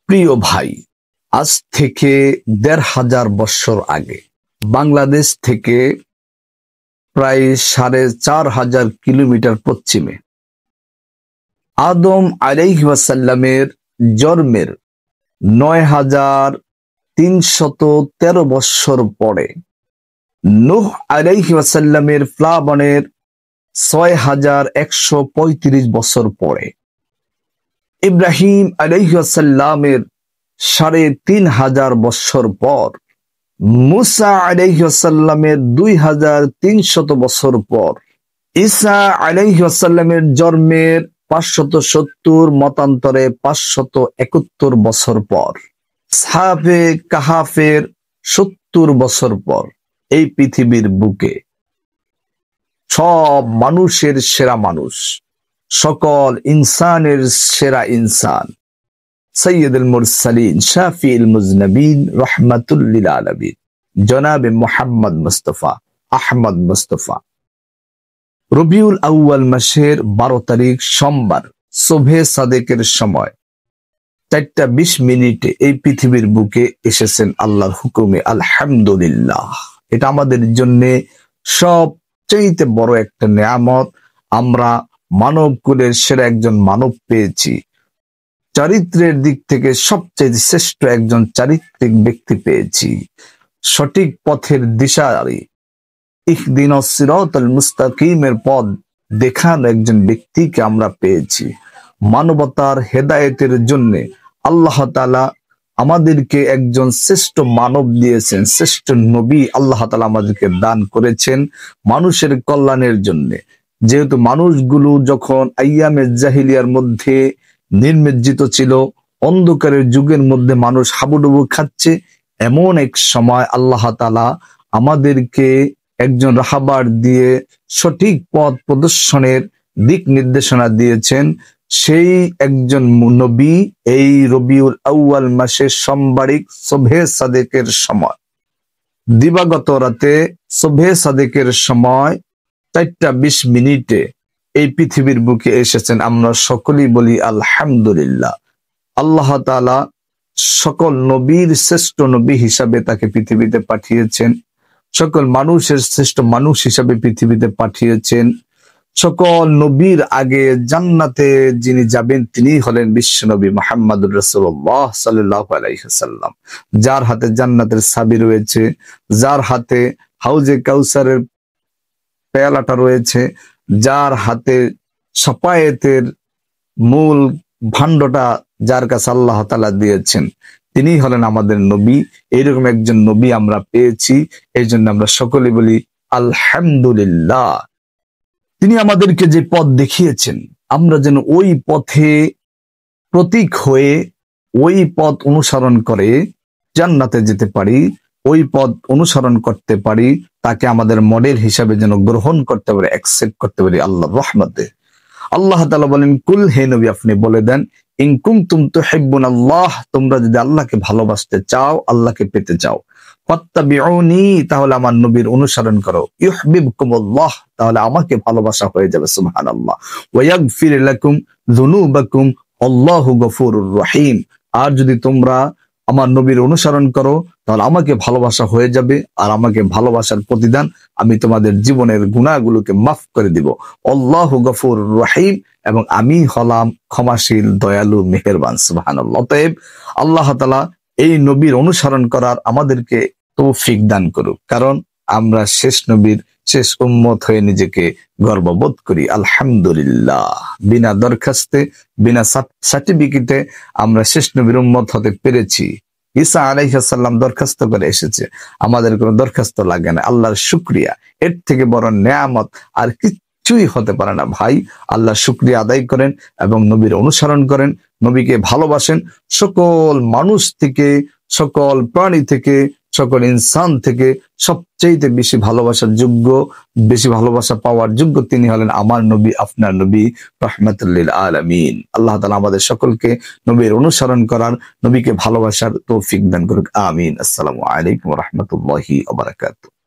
প্রিয় ভাই, আজ থেকে ১৫০০ বছর আগে বাংলাদেশ থেকে প্রায় ৪,৫০০ কিলোমিটার পশ্চিমে আদম আলাইহিস সালামের জন্মের ৯,৩১৩ বছর পরে নূহ আলাইহিস সালামের প্লাবনের ৬,১৩৫ বছর পরে ইব্রাহিম আলাইহিস সালামের ৩,৫০০ বছর পর মুসা আলাইহিস সালামের ২,৩০০ বছর পর ঈসা আলাইহিস সালামের জন্মের ৫৭০ মতান্তরে ৫৭১ বছর পর আসহাবে কাহাফের ৭০ বছর পর এই পৃথিবীর বুকে সব মানুষের সেরা মানুষ, সকল ইনসানের সেরা ইনসান, সৈয়দুল মুরসালিন শাফিউল মুজনবিন রাহমাতুল লিল আলামিন জনাবে মুহাম্মদ মুস্তাফা আহমদ মুস্তাফা রবিউল আউয়াল মাসের ১২ তারিখ সোমবার সুবহে সাদেকের সময় ৪:২০ এই পৃথিবীর বুকে এসেছেন আল্লাহর হুকুমে। আলহামদুলিল্লাহ, এটা আমাদের জন্য সবচেয়ে বড় একটা নিয়ামত। আমরা মানব কুলের সেরা একজন মানব পেয়েছি, চরিত্রের দিক থেকে সবচেয়ে শ্রেষ্ঠ একজন চারিত্রিক ব্যক্তি পেয়েছি, সঠিক পথের দিশারি ইহদিনাস সিরাতাল মুস্তাকিমের পথ দেখানো একজন ব্যক্তিকে আমরা পেয়েছি। মানবতার হেদায়েতের জন্য আল্লাহ তাআলা আমাদেরকে একজন শ্রেষ্ঠ মানব দিয়েছেন, শ্রেষ্ঠ নবী আল্লাহ তাআলা আমাদেরকে দান করেছেন মানুষের কল্যাণের জন্য। যেহেতু মানুষগুলো যখন আইয়ামে জাহিলিয়ার মধ্যে নির্মিত ছিল, অন্ধকারের যুগের মধ্যে মানুষ হাবুডুবু খাচ্ছে, এমন এক সময় আল্লাহ তাআলা আমাদেরকে একজন রাহবার দিয়ে সঠিক পথ প্রদর্শনের দিক নির্দেশনা দিয়েছেন। সেই একজন নবী এই রবিউল আউয়াল মাসের সোমবারিক সুবহে সাদেকের সময়, দিবাগত রাতে সুবহে সাদেকের সময় ৪:২০ এই পৃথিবীর বুকে এসেছেন। আমরা সকলেই বলি আলহামদুলিল্লাহ। আল্লাহ তাআলা সকল নবীর শ্রেষ্ঠ নবী হিসাবে তাকে পৃথিবীতে পাঠিয়েছেন, সকল মানুষের শ্রেষ্ঠ মানুষ হিসাবে পৃথিবীতে পাঠিয়েছেন। সকল নবীর আগে জান্নাতে যিনি যাবেন তিনি হলেন বিশ্বনবী মুহাম্মদুর রাসূলুল্লাহ সাল্লাল্লাহু আলাইহি ওয়াসাল্লাম, যার হাতে জান্নাতের চাবি রয়েছে, যার হাতে হাউজে কাউসারের পেয়ালাটা রয়েছে, যার হাতে শাফায়েতের মূল ভান্ডটা যার কাছে আল্লাহ তাআলা দিয়েছেন, তিনি হলেন আমাদের নবী। এইরকম একজন নবী আমরা পেয়েছি, এই জন্য আমরা সকলে বলি আলহামদুলিল্লাহ। তিনি আমাদেরকে যে পথ দেখিয়েছেন, আমরা যেন ওই পথে প্রতীক হয়ে ওই পথ অনুসরণ করে জান্নাতে যেতে পারি, ওই পথ অনুসরণ করতে পারি, তাকে আমাদের মডেল হিসাবে যেন গ্রহণ করতে পারি, অ্যাকসেপ্ট করতে পারি আল্লাহর রহমতে। আল্লাহ তাআলা বলেন, কুল, হে নবী আপনি বলে দেন, ইন কুনতুম তুহিব্বুনাল্লাহ, তোমরা যদি আল্লাহকে ভালোবাসতে চাও, আল্লাহকে পেতে চাও, ফাত্তাবিউনি, তাহলে আমার নবীর অনুসরণ করো, ইউহিব্বুকুমুল্লাহ, তাহলে আমাকে ভালোবাসা হয়ে যাবে। সুবহানাল্লাহ। ওয়া ইয়াগফির লাকুম যুনুবাকুম, আল্লাহু গফুরুর রহিম। আর যদি তোমরা আমার নবীর অনুসরণ করো তাহলে আমাকে ভালোবাসা হয়ে যাবে, আর আমাকে ভালোবাসার প্রতিদান আমি তোমাদের জীবনের গুনাহগুলোকে মাফ করে দিব। আল্লাহু গফুরুর রহিম, এবং আমি হলাম ক্ষমাশীল, দয়ালু, মেহেরবান। সুবহানাল্লাহ। অতএব আল্লাহ তাআলা এই নবীর অনুসরণ করার আমাদেরকে তৌফিক দান করুক, কারণ আমরা শেষ নবীর শেষ উম্মত হয়ে নিজেকে গর্ববোধ করি। আলহামদুলিল্লাহ, বিনা দরখাস্তে, বিনা সার্টিফিকেটে আমরা শেষ নবীর উম্মত হতে পেরেছি। ঈসা আলাইহিস সালাম দরখাস্ত করে এসেছে, আমাদের কোনো দরখাস্ত লাগে না। আল্লাহর শুকরিয়া, এর থেকে বড় নেয়ামত আর কিছুই হতে পারে না ভাই। আল্লাহর শুকরিয়া আদায় করেন এবং নবীর অনুসরণ করেন, নবীকে ভালোবাসেন। সকল মানুষ থেকে, সকল প্রাণী থেকে, সকল ইনসান থেকে সবচেয়ে বেশি ভালোবাসার যোগ্য, বেশি ভালোবাসা পাওয়ার যোগ্য তিনি হলেন আমার নবী, আপনার নবী রাহমাতুল লিল আলামিন। আল্লাহ তাআলা আমাদের সকলকে নবীর অনুসরণ করার, নবীকে ভালোবাসার তৌফিক দান করুক। আমিন। আসসালামু আলাইকুম ওয়া রাহমাতুল্লাহি ওয়া বারাকাতুহু।